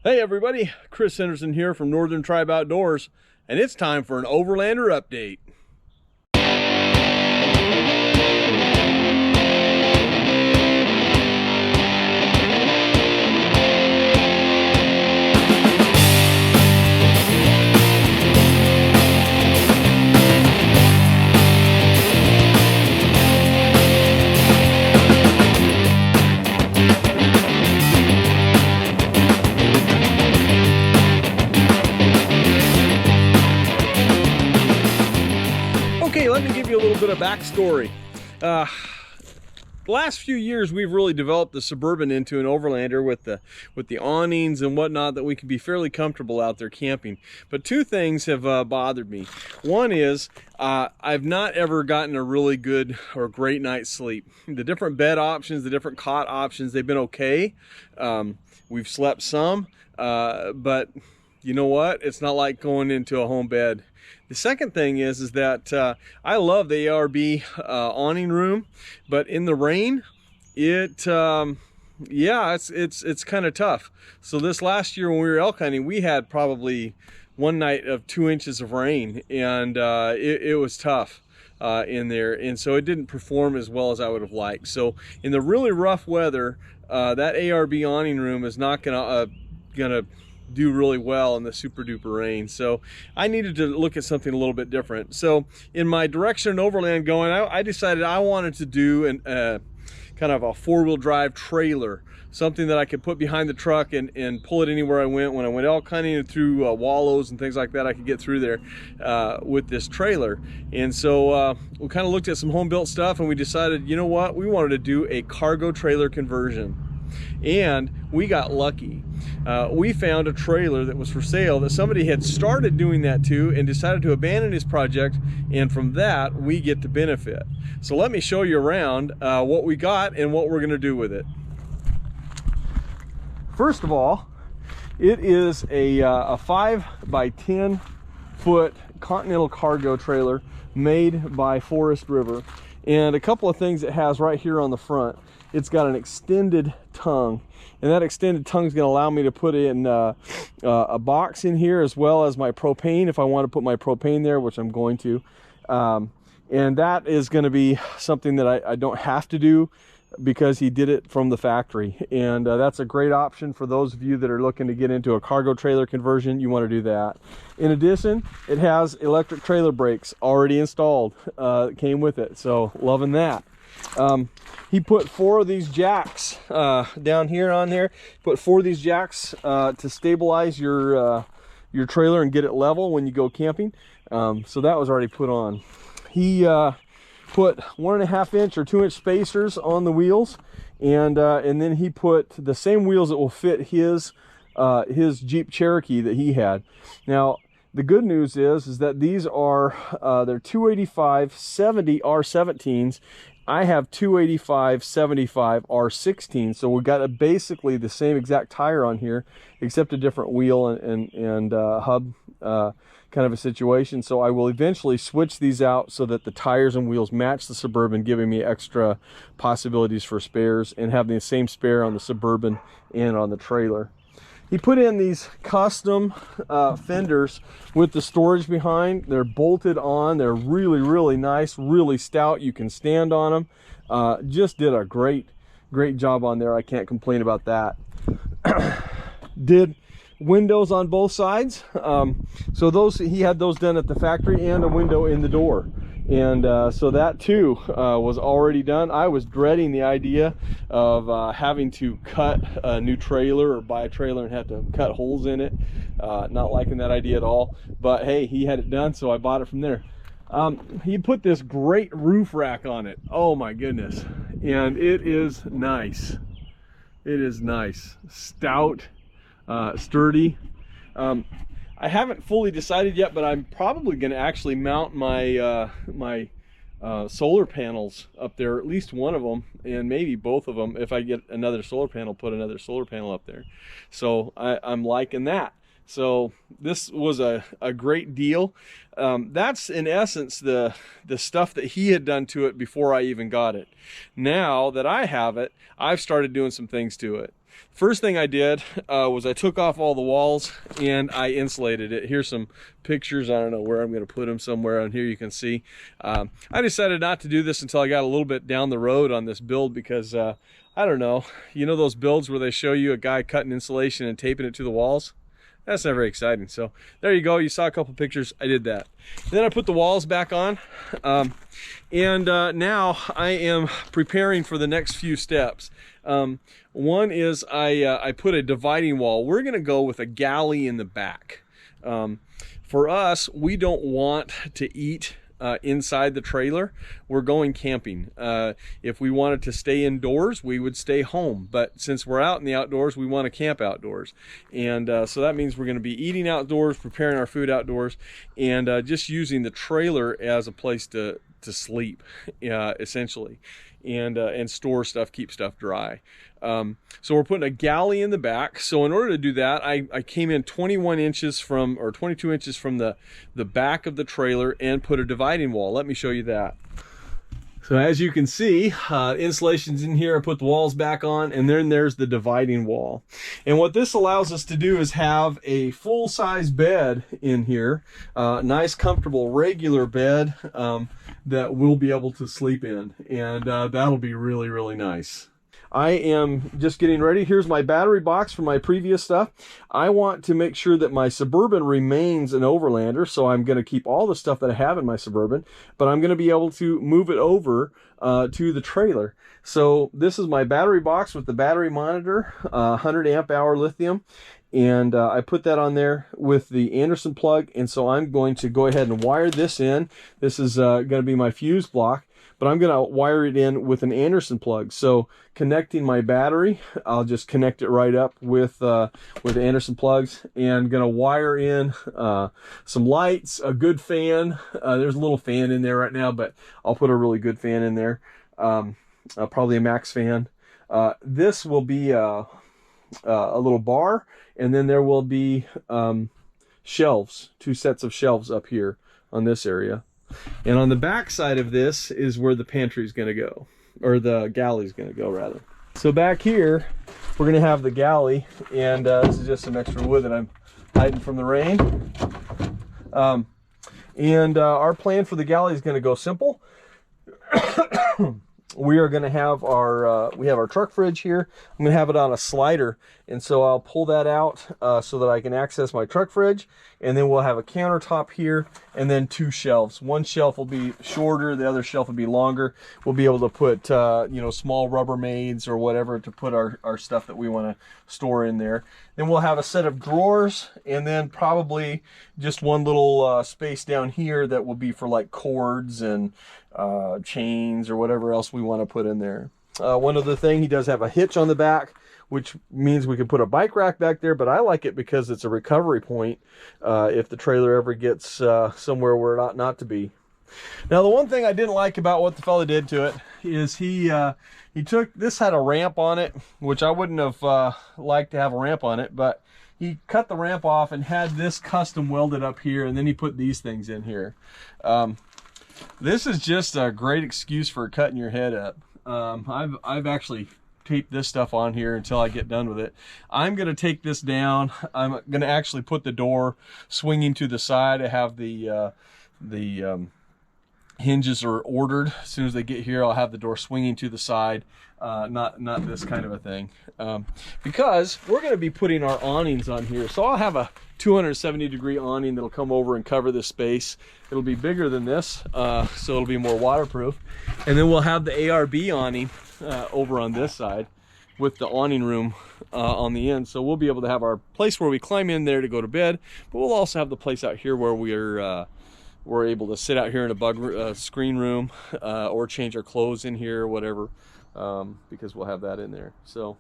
Hey everybody, Chris Henderson here from Northern Tribe Outdoors, and it's time for an Overlander update. Okay, let me give you a little bit of backstory. The last few years, we've really developed the Suburban into an Overlander with the awnings and whatnot that we can be fairly comfortable out there camping. But two things have bothered me. One is I've not ever gotten a really good or great night's sleep. The different bed options, the different cot options, they've been okay. We've slept some, but you know what? It's not like going into a home bed. The second thing is that I love the ARB awning room, but in the rain, it's kind of tough. So this last year when we were elk hunting, we had probably one night of 2 inches of rain, and it was tough in there, and so it didn't perform as well as I would have liked. So in the really rough weather, that ARB awning room is not gonna do really well in the super duper rain. So I needed to look at something a little bit different. So in my direction in Overland going, I decided I wanted to do kind of a four-wheel drive trailer, something that I could put behind the truck and pull it anywhere I went. When I went elk hunting and through wallows and things like that, I could get through there with this trailer. And so we kind of looked at some home built stuff, and we decided, you know what, we wanted to do a cargo trailer conversion. And we got lucky. We found a trailer that was for sale that somebody had started doing that to and decided to abandon his project, and from that we get to benefit. So let me show you around what we got and what we're going to do with it. First of all, it is a 5 by 10 foot Continental cargo trailer made by Forest River, and a couple of things it has right here on the front. It's got an extended tongue, and that extended tongue is going to allow me to put in a box in here, as well as my propane if I want to put my propane there, which I'm going to. And that is going to be something that I don't have to do because he did it from the factory. And that's a great option for those of you that are looking to get into a cargo trailer conversion. You want to do that. In addition, it has electric trailer brakes already installed. It came with it, so loving that. He put 4 of these jacks down here on there. Put 4 of these jacks to stabilize your trailer and get it level when you go camping. So that was already put on. He put 1.5 inch or 2 inch spacers on the wheels, and then he put the same wheels that will fit his Jeep Cherokee that he had. Now the good news is that these are they're 285/70 R17s. I have 285/75 R16, so we got basically the same exact tire on here, except a different wheel and hub kind of a situation. So I will eventually switch these out so that the tires and wheels match the Suburban, giving me extra possibilities for spares, and having the same spare on the Suburban and on the trailer. He put in these custom fenders with the storage behind. They're bolted on. They're really, really nice, really stout. You can stand on them. Just did a great job on there. I can't complain about that. Did windows on both sides. So those, he had those done at the factory, and a window in the door. And so that too was already done. I was dreading the idea of having to cut a new trailer or buy a trailer and have to cut holes in it. Not liking that idea at all, but hey, he had it done, so I bought it from there. He put this great roof rack on it. Oh my goodness. And it is nice. It is nice. Stout, sturdy. I haven't fully decided yet, but I'm probably going to actually mount my solar panels up there, at least one of them, and maybe both of them. If I get another solar panel, put another solar panel up there. So I'm liking that. So this was a great deal. That's in essence the stuff that he had done to it before I even got it. Now that I have it, I've started doing some things to it. First thing I did was I took off all the walls and I insulated it. Here's some pictures. I don't know where I'm going to put them, somewhere on here you can see. I decided not to do this until I got a little bit down the road on this build because I don't know, you know those builds where they show you a guy cutting insulation and taping it to the walls? That's not very exciting. So there you go. You saw a couple pictures. I did that. Then I put the walls back on. Now I am preparing for the next few steps. One is I put a dividing wall. We're going to go with a galley in the back. For us, we don't want to eat inside the trailer. We're going camping. If we wanted to stay indoors, we would stay home. But since we're out in the outdoors, we want to camp outdoors. And so that means we're going to be eating outdoors, preparing our food outdoors, and just using the trailer as a place to sleep, essentially, and store stuff, keep stuff dry. So we're putting a galley in the back. So in order to do that, I came in 21 inches from, or 22 inches from the back of the trailer and put a dividing wall. Let me show you that. So as you can see, insulation's in here. I put the walls back on, and then there's the dividing wall. And what this allows us to do is have a full-size bed in here, nice, comfortable, regular bed that we'll be able to sleep in, and that'll be really, really nice. I am just getting ready. Here's my battery box for my previous stuff. I want to make sure that my Suburban remains an Overlander, so I'm going to keep all the stuff that I have in my Suburban, but I'm going to be able to move it over to the trailer. So this is my battery box with the battery monitor, 100 amp hour lithium, and I put that on there with the Anderson plug, and so I'm going to go ahead and wire this in. This is going to be my fuse block, but I'm going to wire it in with an Anderson plug. So connecting my battery, I'll just connect it right up with Anderson plugs, and going to wire in some lights, a good fan. There's a little fan in there right now, but I'll put a really good fan in there, probably a max fan. This will be a little bar, and then there will be shelves, 2 sets of shelves up here on this area. And on the back side of this is where the pantry is going to go, or the galley is going to go, rather. So back here, we're going to have the galley, and this is just some extra wood that I'm hiding from the rain. Our plan for the galley is going to go simple. We are going to have our we have our truck fridge here. I'm going to have it on a slider, and so I'll pull that out so that I can access my truck fridge, and then we'll have a countertop here, and then 2 shelves. One shelf will be shorter, the other shelf will be longer. We'll be able to put you know, small Rubbermaids or whatever to put our stuff that we want to store in there. Then we'll have a set of drawers, and then probably just one little space down here that will be for like cords and chains or whatever else we want to put in there. One other thing, he does have a hitch on the back, which means we can put a bike rack back there, but I like it because it's a recovery point if the trailer ever gets somewhere where it ought not to be. Now, the one thing I didn't like about what the fella did to it is he took, this had a ramp on it, which I wouldn't have liked to have a ramp on it, but he cut the ramp off and had this custom welded up here, and then he put these things in here. This is just a great excuse for cutting your head up. I've actually taped this stuff on here until I get done with it. I'm going to take this down. I'm going to actually put the door swinging to the side. I have the hinges are ordered. As soon as they get here, I'll have the door swinging to the side, not this kind of a thing, because we're going to be putting our awnings on here. So I'll have a 270-degree awning that'll come over and cover this space. It'll be bigger than this, so it'll be more waterproof. And then we'll have the ARB awning over on this side with the awning room on the end. So we'll be able to have our place where we climb in there to go to bed, but we'll also have the place out here where we're able to sit out here in a bug screen room, or change our clothes in here or whatever, because we'll have that in there. So,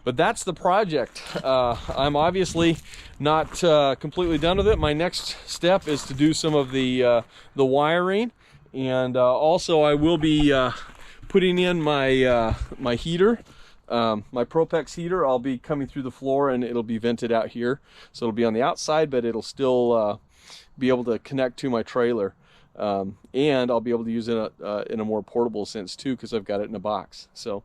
but that's the project. I'm obviously not completely done with it. My next step is to do some of the wiring, and also I will be putting in my my heater, my Propex heater. I'll be coming through the floor, and it'll be vented out here, so it'll be on the outside, but it'll still be able to connect to my trailer. And I'll be able to use it in a more portable sense too, because I've got it in a box. So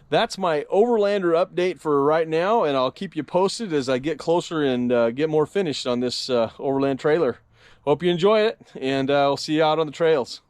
that's my Overlander update for right now, and I'll keep you posted as I get closer and get more finished on this Overland trailer. Hope you enjoy it, and I'll see you out on the trails.